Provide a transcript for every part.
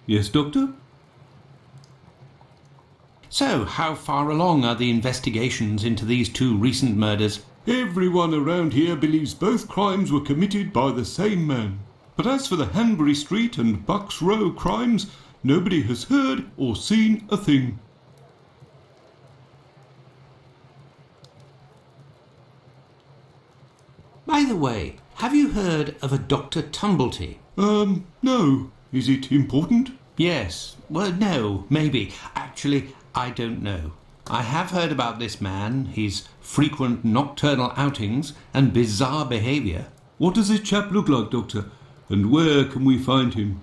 Yes, Doctor? So, how far along are the investigations into these two recent murders? Everyone around here believes both crimes were committed by the same man. But as for the Hanbury Street and Bucks Row crimes, nobody has heard or seen a thing. By the way, have you heard of a Dr. Tumblety? No. Is it important? Yes. Well, no, maybe. Actually, I don't know. I have heard about this man, his frequent nocturnal outings and bizarre behaviour. What does this chap look like, Doctor? And where can we find him?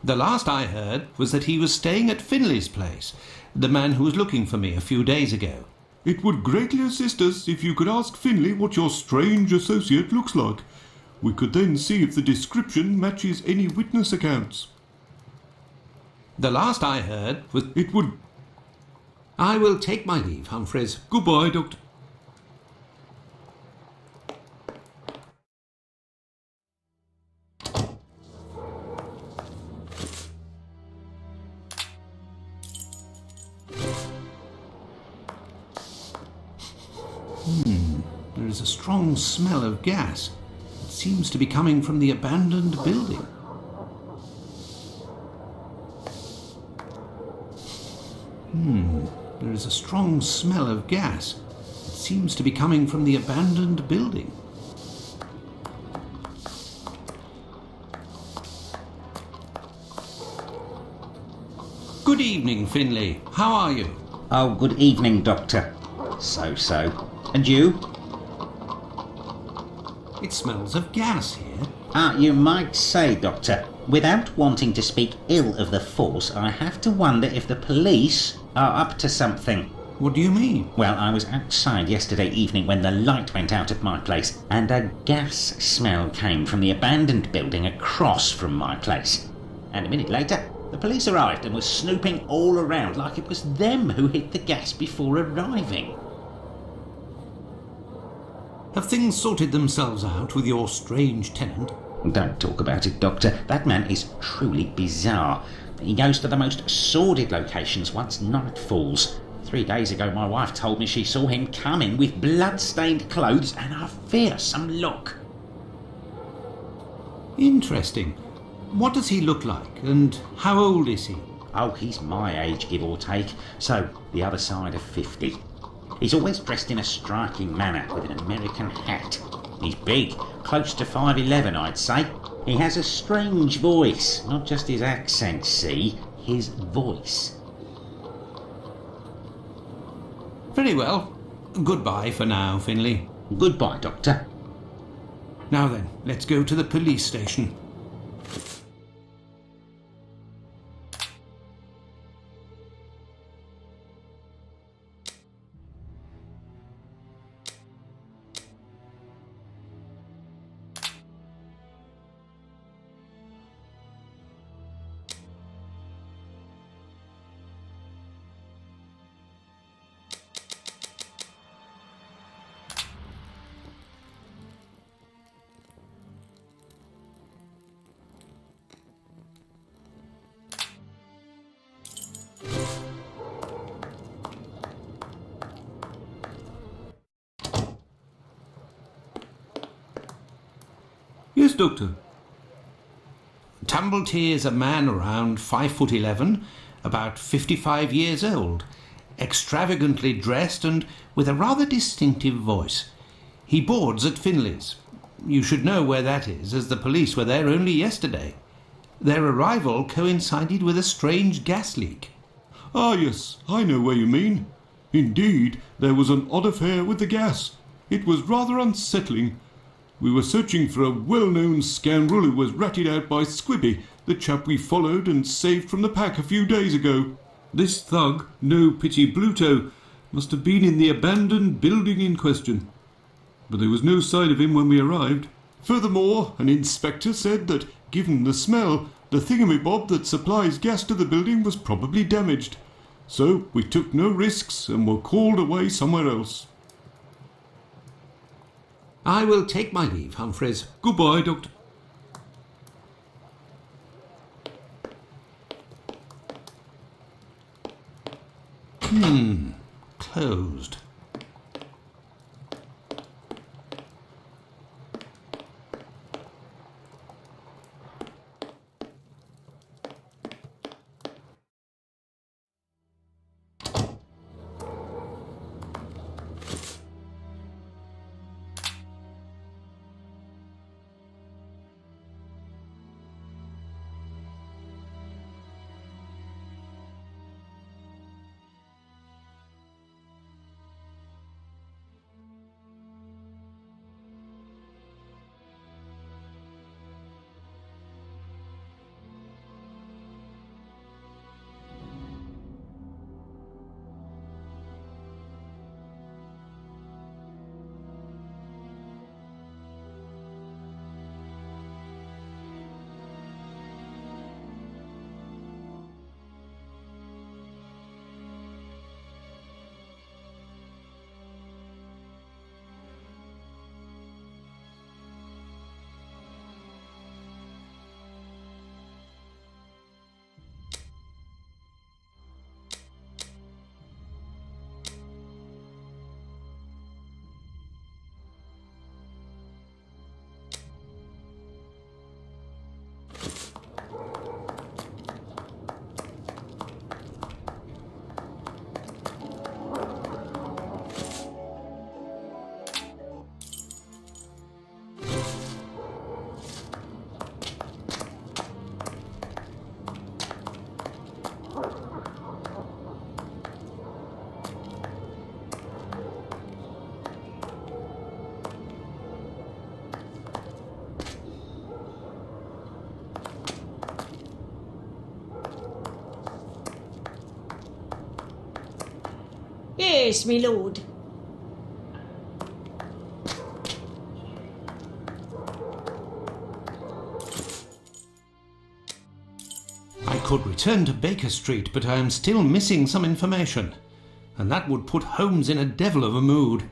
The last I heard was that he was staying at Finley's place, the man who was looking for me a few days ago. It would greatly assist us if you could ask Finley what your strange associate looks like. We could then see if the description matches any witness accounts. The last I heard was it would... I will take my leave, Humphreys. Goodbye, Doctor. There is a strong smell of gas. It seems to be coming from the abandoned building. There is a strong smell of gas. It seems to be coming from the abandoned building. Good evening, Finley. How are you? Oh, good evening, Doctor. So. And you? It smells of gas here. You might say, Doctor. Without wanting to speak ill of the force, I have to wonder if the police are up to something. What do you mean? Well, I was outside yesterday evening when the light went out at my place, and a gas smell came from the abandoned building across from my place. And a minute later, the police arrived and were snooping all around like it was them who hit the gas before arriving. Have things sorted themselves out with your strange tenant? Don't talk about it, Doctor. That man is truly bizarre. He goes to the most sordid locations once night falls. 3 days ago, my wife told me she saw him come in with blood-stained clothes and a fearsome look. Interesting. What does he look like, and how old is he? Oh, he's my age, give or take, so the other side of 50. He's always dressed in a striking manner, with an American hat. He's big, close to 5'11", I'd say. He has a strange voice, not just his accent, see, his voice. Very well. Goodbye for now, Finley. Goodbye, Doctor. Now then, let's go to the police station. Yes, Doctor. Tumblety is a man around 5'11", about 55 years old, extravagantly dressed and with a rather distinctive voice. He boards at Finley's. You should know where that is, as the police were there only yesterday. Their arrival coincided with a strange gas leak. Ah, yes, I know where you mean. Indeed, there was an odd affair with the gas. It was rather unsettling. We were searching for a well-known scoundrel who was ratted out by Squibby, the chap we followed and saved from the pack a few days ago. This thug, No Pity Bluto, must have been in the abandoned building in question. But there was no sign of him when we arrived. Furthermore, an inspector said that, given the smell, the thingamabob that supplies gas to the building was probably damaged. So we took no risks and were called away somewhere else. I will take my leave, Humphreys. Goodbye, Doctor. Closed. Yes, me lord. I could return to Baker Street, but I am still missing some information, and that would put Holmes in a devil of a mood.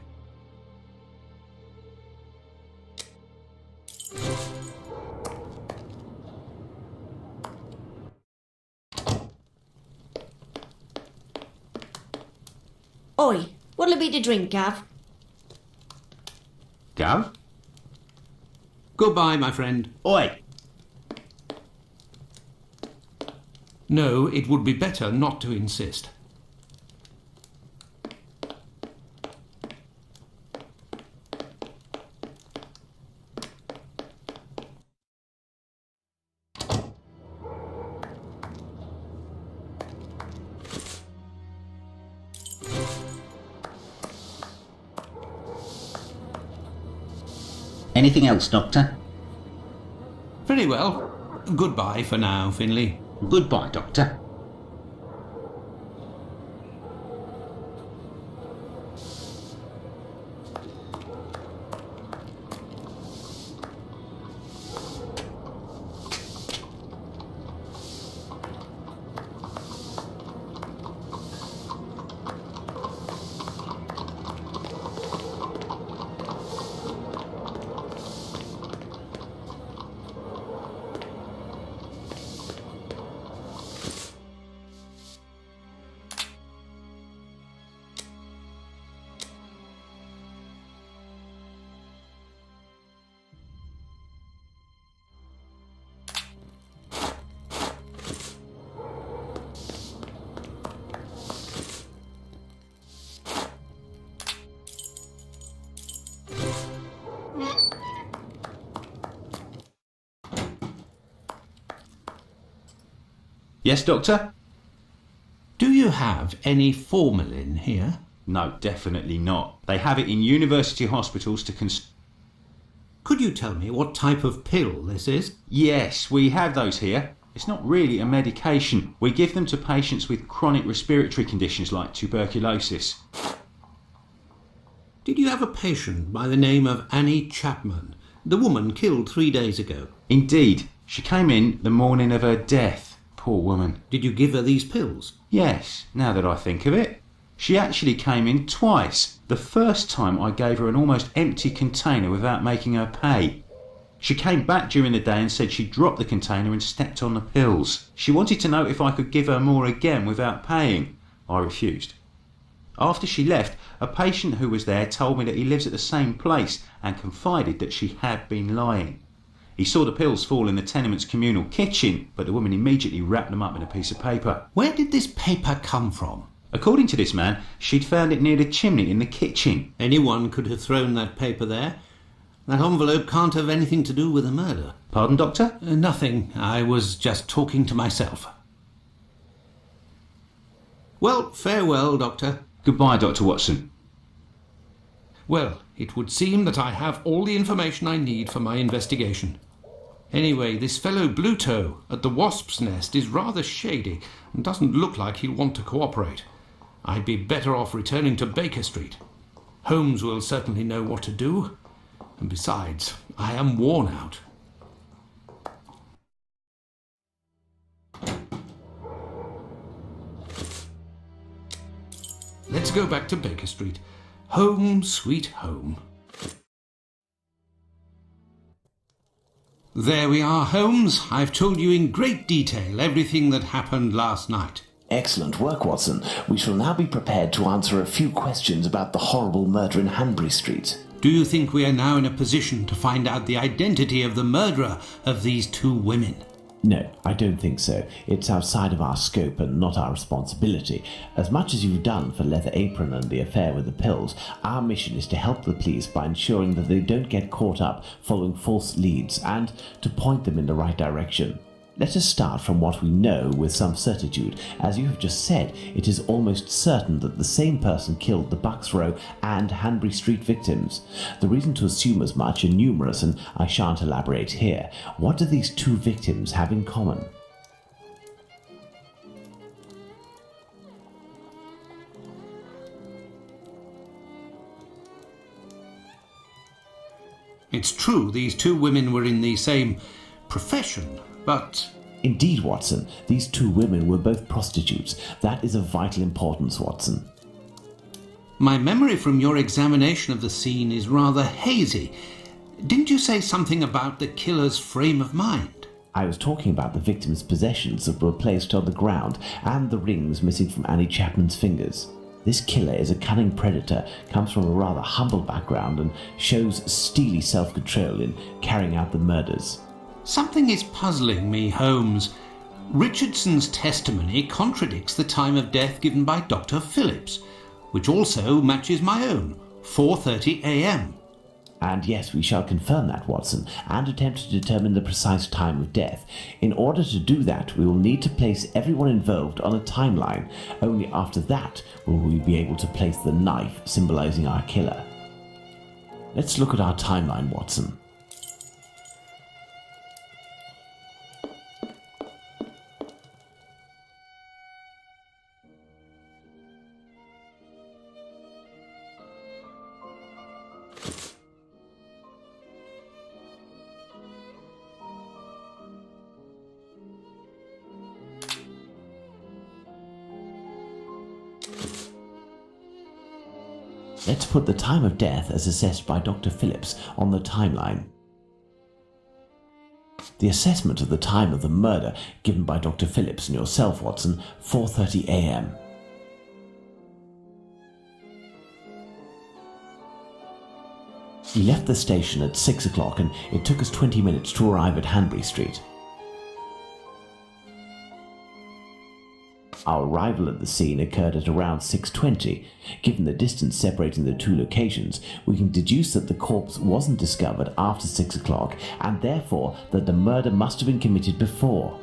Oi, what'll it be to drink, Gav? Gav? Goodbye, my friend. Oi! No, it would be better not to insist. Anything else, Doctor? Very well. Goodbye for now, Finlay. Goodbye, Doctor. Yes, Doctor? Do you have any formalin here? No, definitely not. They have it in university hospitals to Could you tell me what type of pill this is? Yes, we have those here. It's not really a medication. We give them to patients with chronic respiratory conditions like tuberculosis. Did you have a patient by the name of Annie Chapman, the woman killed 3 days ago? Indeed. She came in the morning of her death. Poor woman. Did you give her these pills? Yes, now that I think of it. She actually came in twice. The first time I gave her an almost empty container without making her pay. She came back during the day and said she dropped the container and stepped on the pills. She wanted to know if I could give her more again without paying. I refused. After she left, a patient who was there told me that he lives at the same place and confided that she had been lying. He saw the pills fall in the tenement's communal kitchen, but the woman immediately wrapped them up in a piece of paper. Where did this paper come from? According to this man, she'd found it near the chimney in the kitchen. Anyone could have thrown that paper there. That envelope can't have anything to do with the murder. Pardon, Doctor? Nothing. I was just talking to myself. Well, farewell, Doctor. Goodbye, Dr. Watson. Well, it would seem that I have all the information I need for my investigation. Anyway, this fellow Bluto at the Wasp's Nest is rather shady and doesn't look like he'll want to cooperate. I'd be better off returning to Baker Street. Holmes will certainly know what to do. And besides, I am worn out. Let's go back to Baker Street. Home, sweet home. There we are, Holmes. I've told you in great detail everything that happened last night. Excellent work, Watson. We shall now be prepared to answer a few questions about the horrible murder in Hanbury Street. Do you think we are now in a position to find out the identity of the murderer of these two women? No, I don't think so. It's outside of our scope and not our responsibility. As much as you've done for Leather Apron and the affair with the pills, our mission is to help the police by ensuring that they don't get caught up following false leads and to point them in the right direction. Let us start from what we know with some certitude. As you have just said, it is almost certain that the same person killed the Bucks Row and Hanbury Street victims. The reason to assume as much are numerous, and I shan't elaborate here. What do these two victims have in common? It's true these two women were in the same profession, but... Indeed, Watson. These two women were both prostitutes. That is of vital importance, Watson. My memory from your examination of the scene is rather hazy. Didn't you say something about the killer's frame of mind? I was talking about the victim's possessions that were placed on the ground and the rings missing from Annie Chapman's fingers. This killer is a cunning predator, comes from a rather humble background and shows steely self-control in carrying out the murders. Something is puzzling me, Holmes. Richardson's testimony contradicts the time of death given by Dr. Phillips, which also matches my own, 4:30 a.m. And yes, we shall confirm that, Watson, and attempt to determine the precise time of death. In order to do that, we will need to place everyone involved on a timeline. Only after that will we be able to place the knife symbolizing our killer. Let's look at our timeline, Watson. Let's put the time of death as assessed by Dr. Phillips on the timeline. The assessment of the time of the murder given by Dr. Phillips and yourself, Watson, 4:30 a.m. We left the station at 6 o'clock and it took us 20 minutes to arrive at Hanbury Street. Our arrival at the scene occurred at around 6:20. Given the distance separating the two locations, we can deduce that the corpse wasn't discovered after 6 o'clock and therefore that the murder must have been committed before.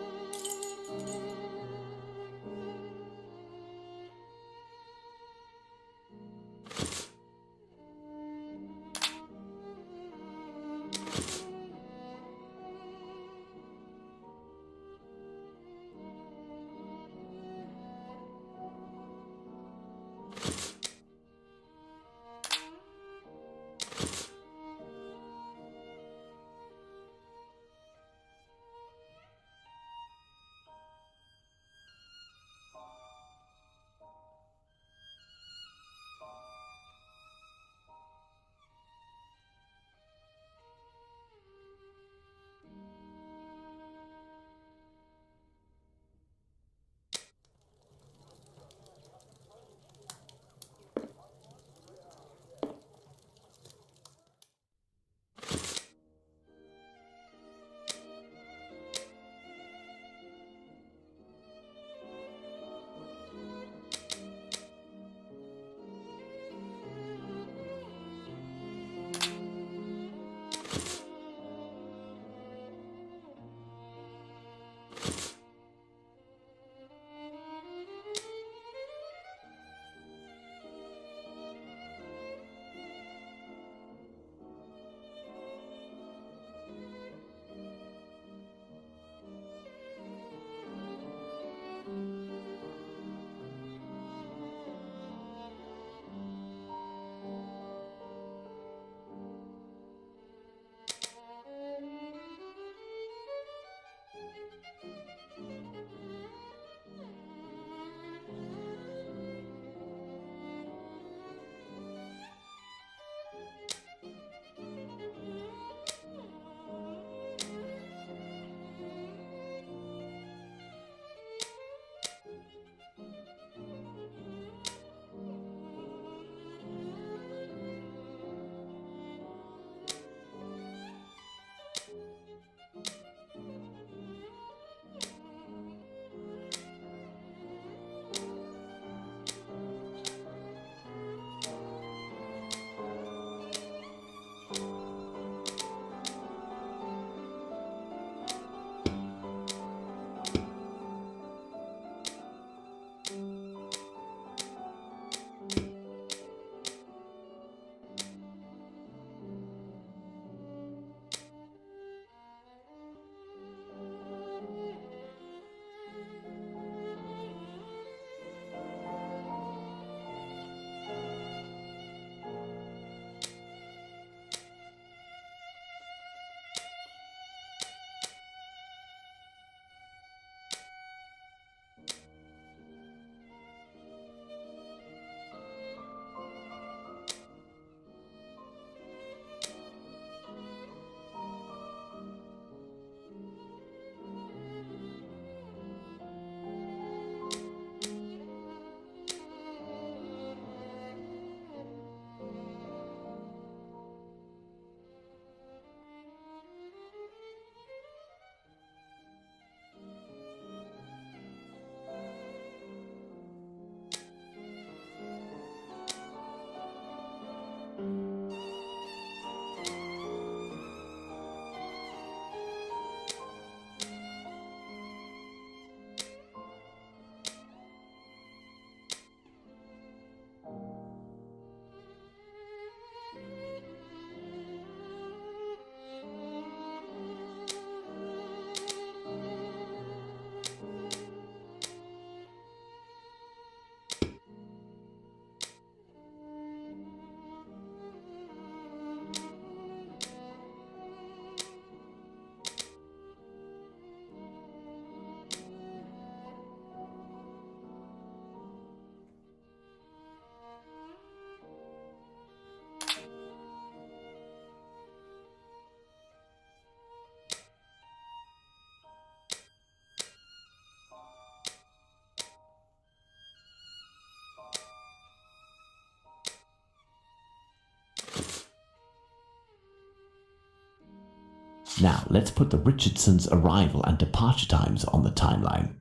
Now, let's put the Richardsons' arrival and departure times on the timeline.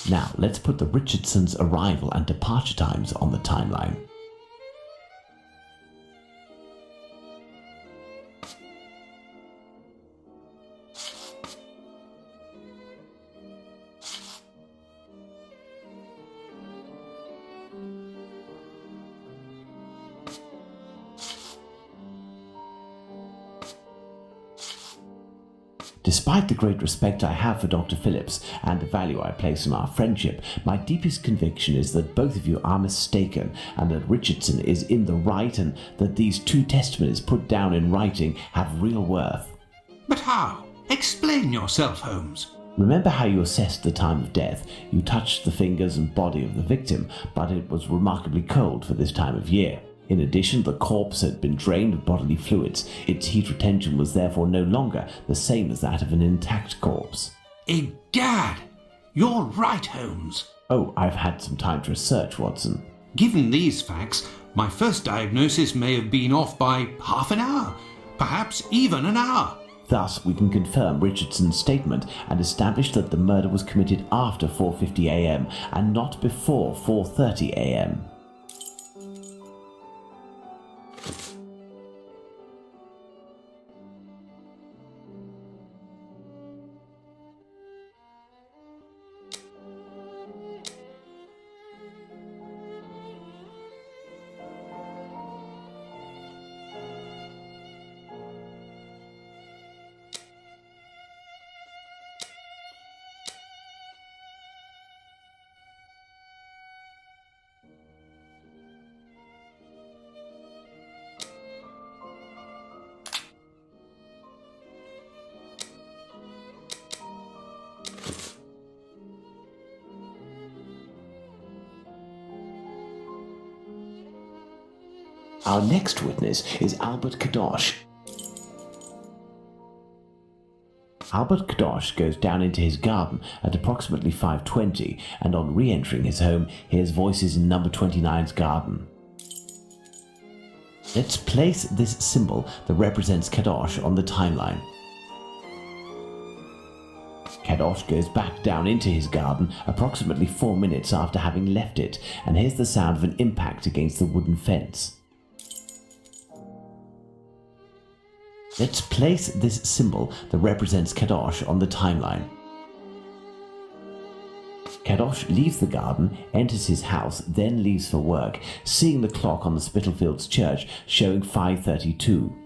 Now, let's put the Richardsons' arrival and departure times on the timeline. Despite the great respect I have for Dr. Phillips and the value I place on our friendship, my deepest conviction is that both of you are mistaken and that Richardson is in the right and that these two testimonies put down in writing have real worth. But how? Explain yourself, Holmes. Remember how you assessed the time of death? You touched the fingers and body of the victim, but it was remarkably cold for this time of year. In addition, the corpse had been drained of bodily fluids. Its heat retention was therefore no longer the same as that of an intact corpse. Egad! You're right, Holmes. Oh, I've had some time to research, Watson. Given these facts, my first diagnosis may have been off by half an hour, perhaps even an hour. Thus, we can confirm Richardson's statement and establish that the murder was committed after 4:50 a.m. and not before 4:30 a.m. Our next witness is Albert Kadosh. Albert Kadosh goes down into his garden at approximately 5:20 and on re-entering his home hears voices in number 29's garden. Let's place this symbol that represents Kadosh on the timeline. Kadosh goes back down into his garden approximately 4 minutes after having left it and hears the sound of an impact against the wooden fence. Let's place this symbol that represents Kadosh on the timeline. Kadosh leaves the garden, enters his house, then leaves for work, seeing the clock on the Spitalfields church showing 5:32.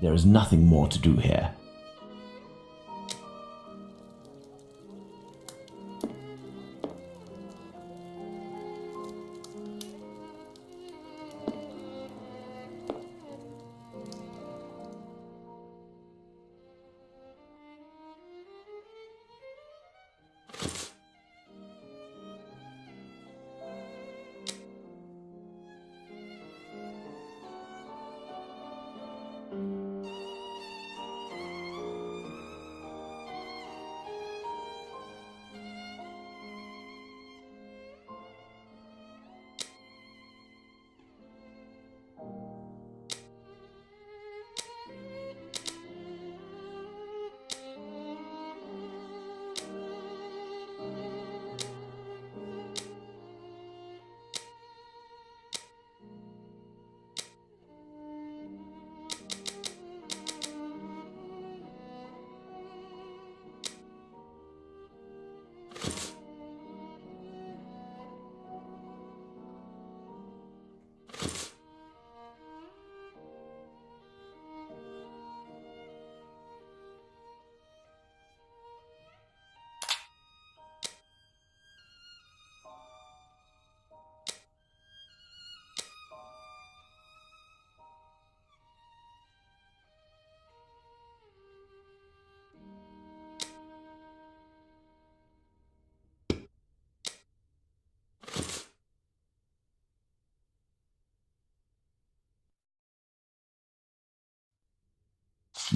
There is nothing more to do here.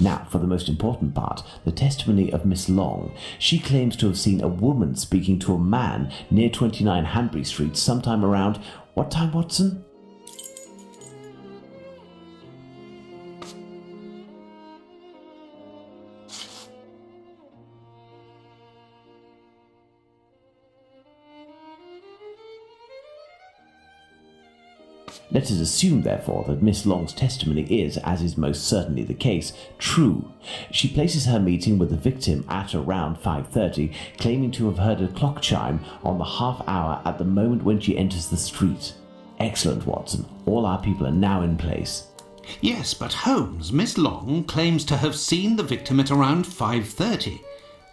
Now, for the most important part, the testimony of Miss Long. She claims to have seen a woman speaking to a man near 29 Hanbury Street sometime around... What time, Watson? Let us assume, therefore, that Miss Long's testimony is, as is most certainly the case, true. She places her meeting with the victim at around 5:30, claiming to have heard a clock chime on the half hour at the moment when she enters the street. Excellent, Watson. All our people are now in place. Yes, but Holmes, Miss Long claims to have seen the victim at around 5:30.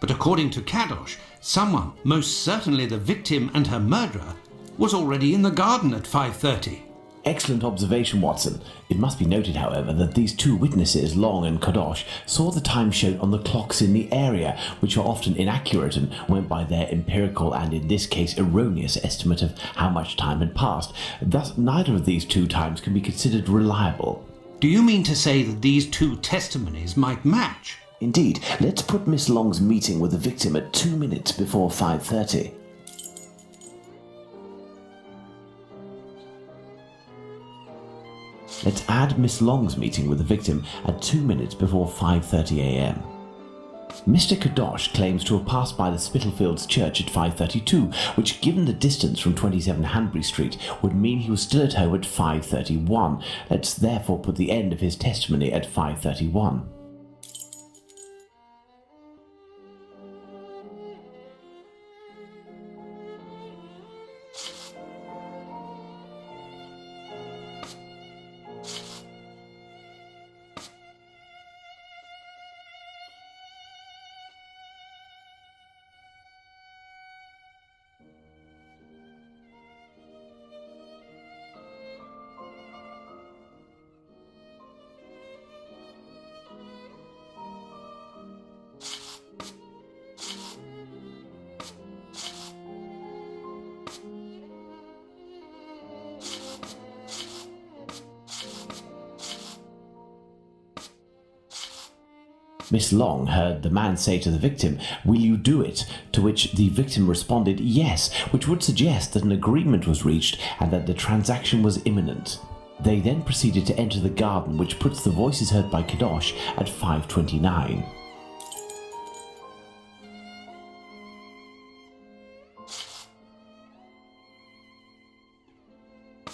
But according to Kadosh, someone, most certainly the victim and her murderer, was already in the garden at 5:30. Excellent observation, Watson. It must be noted, however, that these two witnesses, Long and Kadosh, saw the time shown on the clocks in the area, which are often inaccurate and went by their empirical and, in this case, erroneous estimate of how much time had passed. Thus, neither of these two times can be considered reliable. Do you mean to say that these two testimonies might match? Indeed. Let's put Miss Long's meeting with the victim at 2 minutes before 5:30. Let's add Miss Long's meeting with the victim at 2 minutes before 5:30 a.m. Mr. Kadosh claims to have passed by the Spitalfields Church at 5:32, which, given the distance from 27 Hanbury Street, would mean he was still at home at 5:31. Let's therefore put the end of his testimony at 5:31. Miss Long heard the man say to the victim, "Will you do it?" To which the victim responded, "Yes," which would suggest that an agreement was reached and that the transaction was imminent. They then proceeded to enter the garden, which puts the voices heard by Kadosh at 5:29.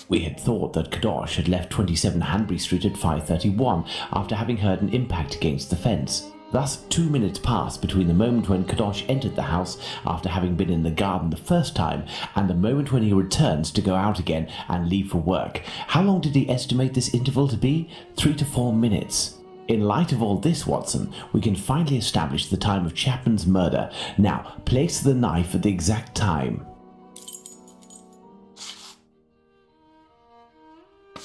We had thought that Kadosh had left 27 Hanbury Street at 5:31 after having heard an impact against the fence. Thus, 2 minutes passed between the moment when Kadosh entered the house after having been in the garden the first time and the moment when he returns to go out again and leave for work. How long did he estimate this interval to be? 3 to 4 minutes. In light of all this, Watson, we can finally establish the time of Chapman's murder. Now, place the knife at the exact time.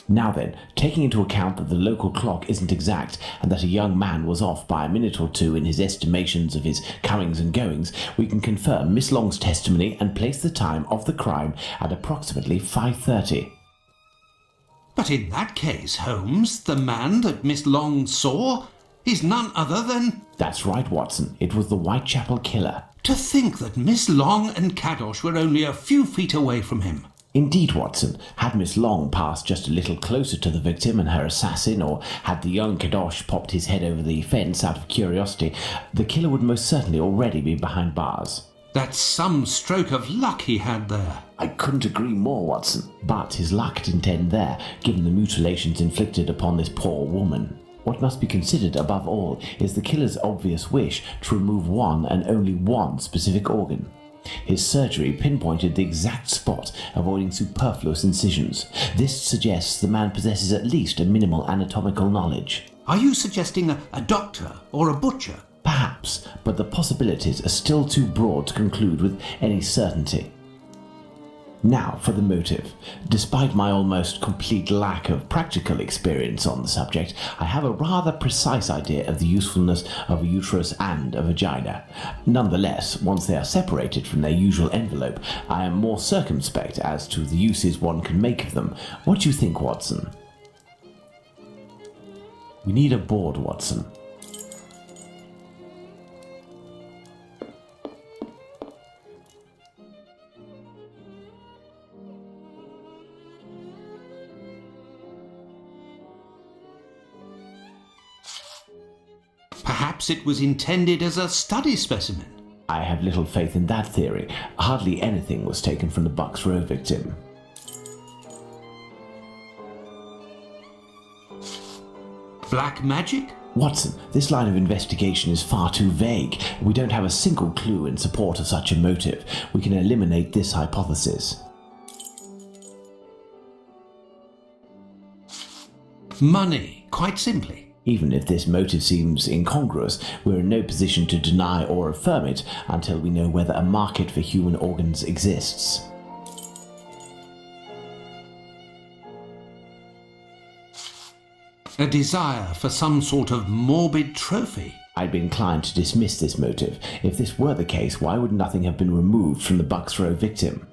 Now then, taking into account that the local clock isn't exact and that a young man was off by a minute or two in his estimations of his comings and goings, we can confirm Miss Long's testimony and place the time of the crime at approximately 5:30. But in that case, Holmes, the man that Miss Long saw is none other than... That's right, Watson. It was the Whitechapel killer. To think that Miss Long and Kadosh were only a few feet away from him. Indeed, Watson. Had Miss Long passed just a little closer to the victim and her assassin, or had the young Kadosh popped his head over the fence out of curiosity, the killer would most certainly already be behind bars. That's some stroke of luck he had there. I couldn't agree more, Watson. But his luck didn't end there, given the mutilations inflicted upon this poor woman. What must be considered above all is the killer's obvious wish to remove one and only one specific organ. His surgery pinpointed the exact spot, avoiding superfluous incisions. This suggests the man possesses at least a minimal anatomical knowledge. Are you suggesting a doctor or a butcher? Perhaps, but the possibilities are still too broad to conclude with any certainty. Now for the motive. Despite my almost complete lack of practical experience on the subject, I have a rather precise idea of the usefulness of a uterus and a vagina. Nonetheless, once they are separated from their usual envelope, I am more circumspect as to the uses one can make of them. What do you think, Watson? We need a board, Watson. Perhaps it was intended as a study specimen. I have little faith in that theory. Hardly anything was taken from the Bucks Row victim. Black magic? Watson, this line of investigation is far too vague. We don't have a single clue in support of such a motive. We can eliminate this hypothesis. Money, quite simply. Even if this motive seems incongruous, we're in no position to deny or affirm it until we know whether a market for human organs exists. A desire for some sort of morbid trophy. I'd be inclined to dismiss this motive. If this were the case, why would nothing have been removed from the Bucks Row victim?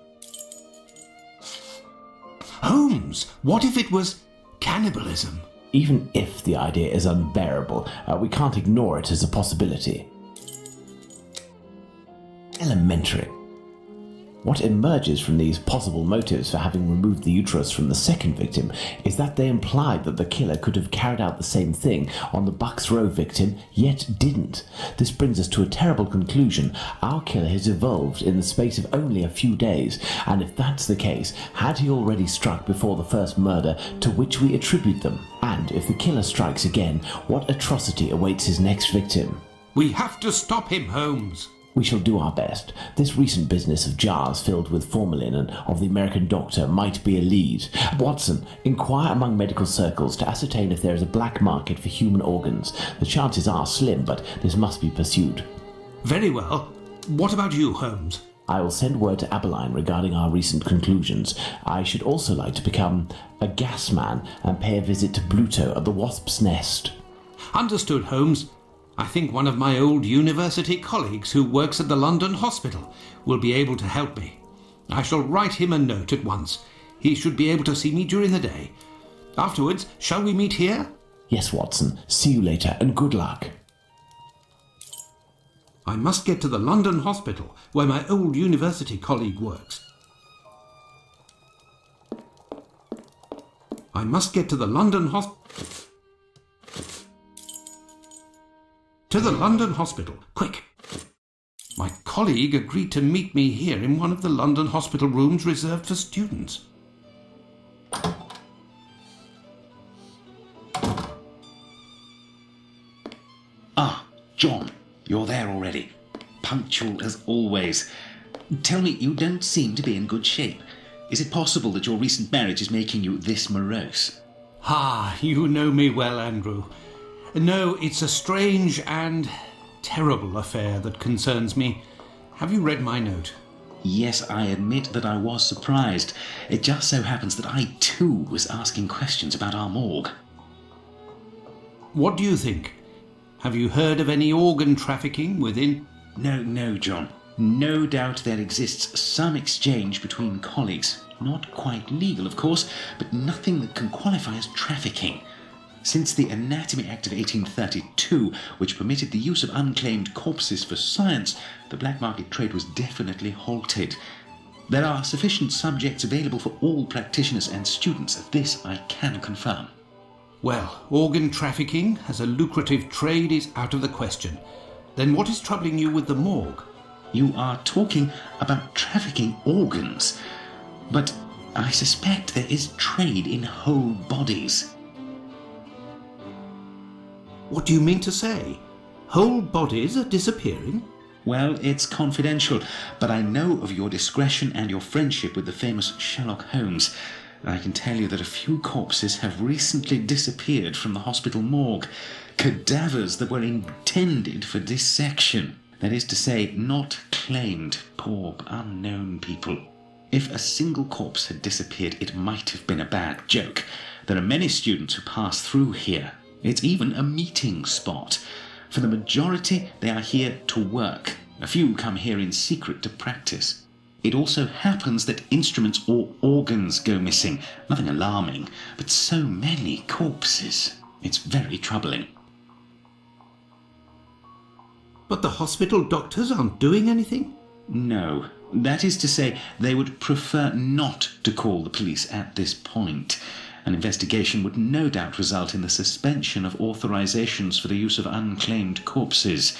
Holmes, what if it was cannibalism? Even if the idea is unbearable, we can't ignore it as a possibility. Elementary. What emerges from these possible motives for having removed the uterus from the second victim is that they implied that the killer could have carried out the same thing on the Bucks Row victim, yet didn't. This brings us to a terrible conclusion. Our killer has evolved in the space of only a few days, and if that's the case, had he already struck before the first murder to which we attribute them? And if the killer strikes again, what atrocity awaits his next victim? We have to stop him, Holmes. We shall do our best. This recent business of jars filled with formalin and of the American doctor might be a lead. Watson, inquire among medical circles to ascertain if there is a black market for human organs. The chances are slim, but this must be pursued. Very well. What about you, Holmes? I will send word to Aberline regarding our recent conclusions. I should also like to become a gas man and pay a visit to Bluto at the Wasp's Nest. Understood, Holmes. I think one of my old university colleagues who works at the London hospital will be able to help me. I shall write him a note at once. He should be able to see me during the day. Afterwards, shall we meet here? Yes, Watson. See you later, and good luck. I must get to the London hospital where my old university colleague works. I must get to the London hospital. To the London hospital, quick! My colleague agreed to meet me here in one of the London hospital rooms reserved for students. Ah, John, you're there already. Punctual as always. Tell me, you don't seem to be in good shape. Is it possible that your recent marriage is making you this morose? Ah, you know me well, Andrew. No, it's a strange and terrible affair that concerns me. Have you read my note? Yes, I admit that I was surprised. It just so happens that I too was asking questions about our morgue. What do you think? Have you heard of any organ trafficking within? No, John. No doubt there exists some exchange between colleagues. Not quite legal, of course, but nothing that can qualify as trafficking. Since the Anatomy Act of 1832, which permitted the use of unclaimed corpses for science, the black market trade was definitely halted. There are sufficient subjects available for all practitioners and students. This I can confirm. Well, organ trafficking as a lucrative trade is out of the question. Then what is troubling you with the morgue? You are talking about trafficking organs, but I suspect there is trade in whole bodies. What do you mean to say? Whole bodies are disappearing? Well, it's confidential, but I know of your discretion and your friendship with the famous Sherlock Holmes. I can tell you that a few corpses have recently disappeared from the hospital morgue. Cadavers that were intended for dissection. That is to say, not claimed, poor, unknown people. If a single corpse had disappeared, it might have been a bad joke. There are many students who pass through here. It's even a meeting spot. For the majority, they are here to work. A few come here in secret to practice. It also happens that instruments or organs go missing. Nothing alarming, but so many corpses. It's very troubling. But the hospital doctors aren't doing anything? No. That is to say, they would prefer not to call the police at this point. An investigation would no doubt result in the suspension of authorizations for the use of unclaimed corpses.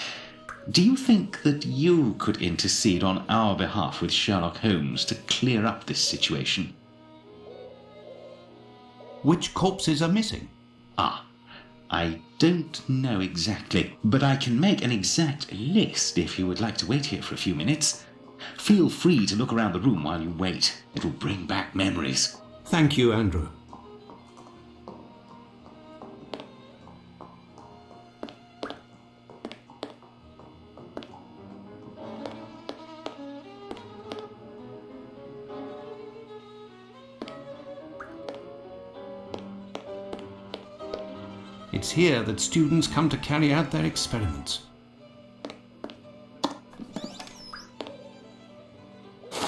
Do you think that you could intercede on our behalf with Sherlock Holmes to clear up this situation? Which corpses are missing? I don't know exactly, but I can make an exact list if you would like to wait here for a few minutes. Feel free to look around the room while you wait. It'll bring back memories. Thank you, Andrew. It's here that students come to carry out their experiments.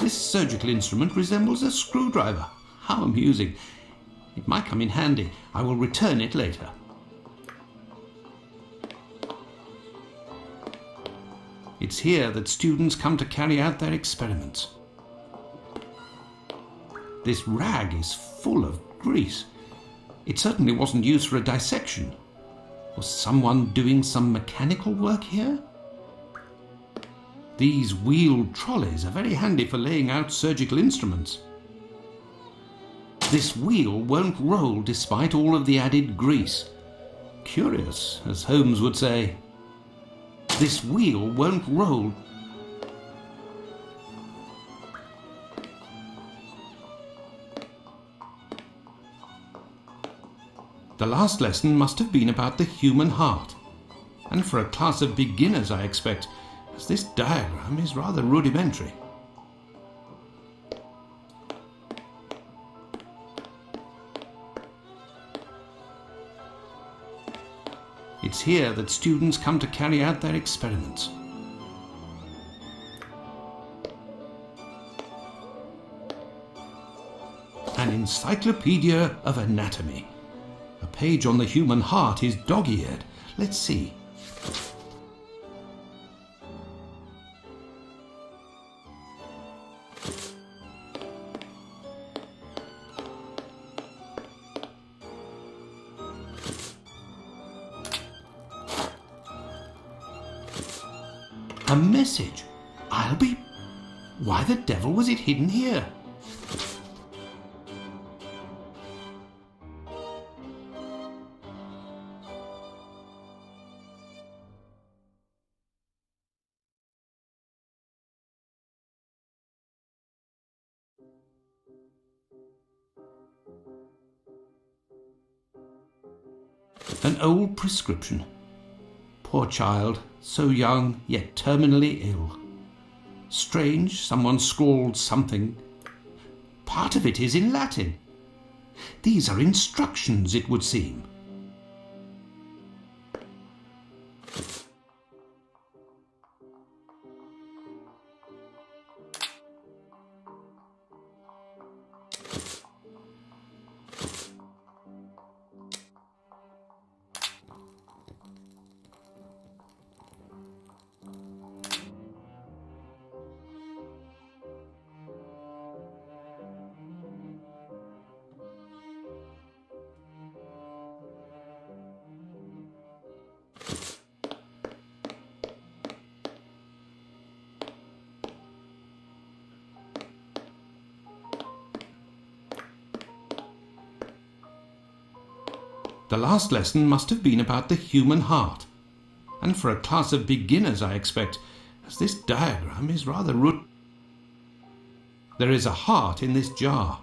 This surgical instrument resembles a screwdriver. How amusing. It might come in handy. I will return it later. It's here that students come to carry out their experiments. This rag is full of grease. It certainly wasn't used for a dissection. Was someone doing some mechanical work here? These wheeled trolleys are very handy for laying out surgical instruments. This wheel won't roll despite all of the added grease. Curious, as Holmes would say. This wheel won't roll. The last lesson must have been about the human heart. And for a class of beginners, I expect, as this diagram is rather rudimentary. It's here that students come to carry out their experiments. An encyclopedia of anatomy. A page on the human heart is dog-eared. Let's see. A message. Why the devil was it hidden here? An old prescription. Poor child, so young yet terminally ill. Strange, someone scrawled something. Part of it is in Latin. These are instructions, it would seem. The last lesson must have been about the human heart, and for a class of beginners, I expect, as this diagram is rather There is a heart in this jar.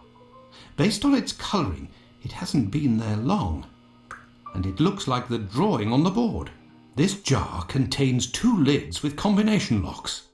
Based on its colouring, it hasn't been there long, and it looks like the drawing on the board. This jar contains 2 lids with combination locks.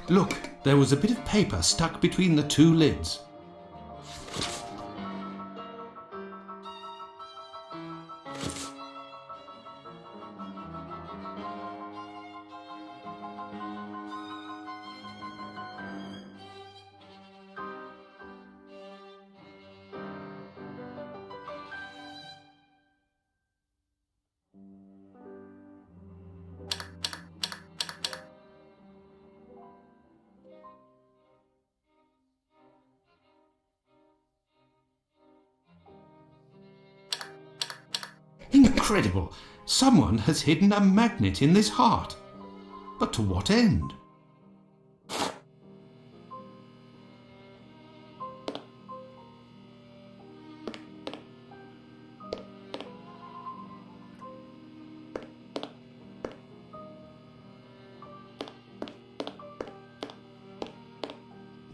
Look, there was a bit of paper stuck between the 2 lids. Incredible! Someone has hidden a magnet in this heart. But to what end?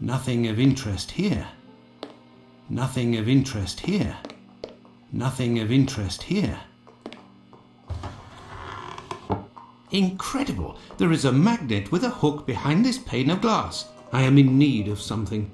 Nothing of interest here. Nothing of interest here. Nothing of interest here. Incredible! There is a magnet with a hook behind this pane of glass. I am in need of something.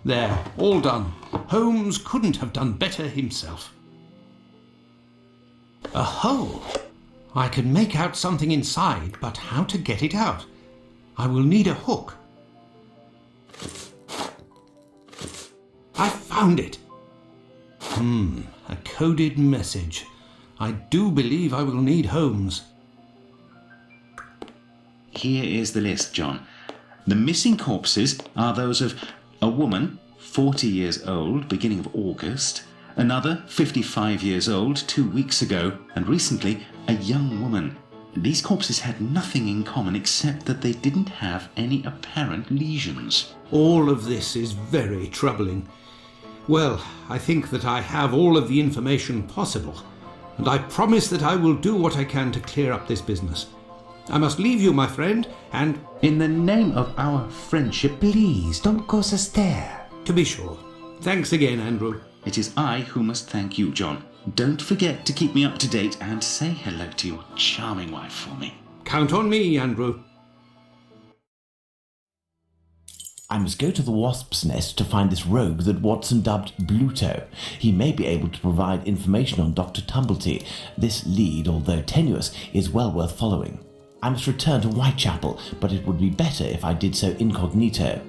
There, all done. Holmes couldn't have done better himself. A hole. I can make out something inside, but how to get it out? I will need a hook. I found it. A coded message. I do believe I will need Holmes. Here is the list, John. The missing corpses are those of a woman, 40 years old, beginning of August, another, 55 years old, 2 weeks ago, and recently, a young woman. These corpses had nothing in common except that they didn't have any apparent lesions. All of this is very troubling. Well, I think that I have all of the information possible, and I promise that I will do what I can to clear up this business. I must leave you, my friend, and... In the name of our friendship, please don't cause a stare. To be sure. Thanks again, Andrew. It is I who must thank you, John. Don't forget to keep me up to date and say hello to your charming wife for me. Count on me, Andrew. I must go to the Wasp's Nest to find this rogue that Watson dubbed Bluto. He may be able to provide information on Dr. Tumblety. This lead, although tenuous, is well worth following. I must return to Whitechapel, but it would be better if I did so incognito.